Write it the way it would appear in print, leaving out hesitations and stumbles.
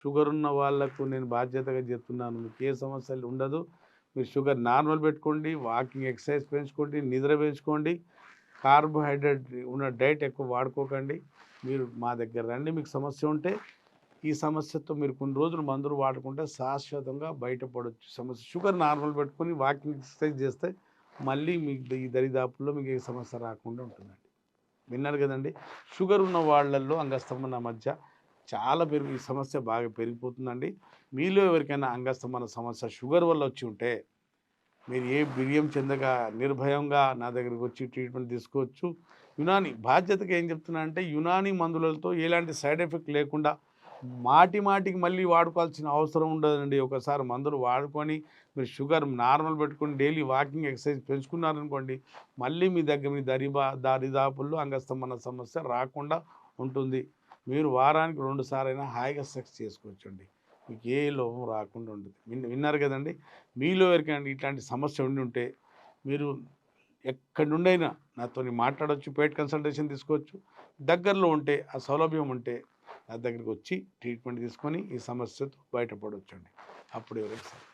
Sugar ఉన్న వాళ్ళకు నేను బాధ్యతగా చెప్తున్నాను. మీకు ఏ సమస్యలు ఉండదు. మీరు షుగర్ నార్మల్ పెట్టుకోండి, వాకింగ్, ఎక్సర్సైజ్ పెంచుకోండి, నిద్ర పెంచుకోండి. కార్బోహైడ్రేట్ ఉన్న డైట్ ఎక్కువ వాడుకోకండి. మీరు మా దగ్గర రండి. మీకు సమస్య ఉంటే ఈ సమస్యతో మీరు కొన్ని రోజులు మందులు వాడుకుంటే శాశ్వతంగా బయటపడొచ్చు సమస్య. షుగర్ నార్మల్ పెట్టుకొని వాకింగ్, ఎక్సర్సైజ్ చేస్తే మళ్ళీ మీకు ఈ దరిదాపుల్లో మీకు ఏ సమస్య రాకుండా ఉంటుందండి. విన్నారు కదండి. షుగర్ ఉన్న వాళ్ళల్లో అంగస్తంభన మధ్య చాలా ఈ సమస్య బాగా పెరిగిపోతుందండి. మీలో ఎవరికైనా అంగస్తంభన సమస్య షుగర్ వల్ల వచ్చి ఉంటే మీరు ఏ బిడియం చెందగా నిర్భయంగా నా దగ్గరికి వచ్చి ట్రీట్మెంట్ తీసుకోవచ్చు. యునాని బాధ్యతగా ఏం చెప్తున్నా అంటే యునాని మందులతో ఎలాంటి సైడ్ ఎఫెక్ట్ లేకుండా మాటి మాటికి మళ్ళీ వాడుకోవాల్సిన అవసరం ఉండదండి. ఒకసారి మందులు వాడుకొని మీరు షుగర్ నార్మల్ పెట్టుకొని డైలీ వాకింగ్, ఎక్సర్సైజ్ పెంచుకున్నారనుకోండి, మళ్ళీ మీ దగ్గర మీ దరిదాపుల్లో అంగస్తంభన సమస్య రాకుండా ఉంటుంది. మీరు వారానికి 2 సార్లైనా హాయిగా సెక్స్ చేసుకోవచ్చండి. మీకు ఏ లోపం రాకుండా ఉంటుంది. విన్నారు కదండి. మీలో ఎవరికైనా ఇట్లాంటి సమస్య ఉండి ఉంటే మీరు ఎక్కడి నుండైనా నాతోని మాట్లాడొచ్చు, పెయిడ్ కన్సల్టేషన్ తీసుకోవచ్చు. దగ్గరలో ఉంటే ఆ సౌలభ్యం ఉంటే నా దగ్గరికి వచ్చి ట్రీట్మెంట్ తీసుకొని ఈ సమస్యతో బయటపడవచ్చండి. అప్పుడు ఎవరైనా సరే.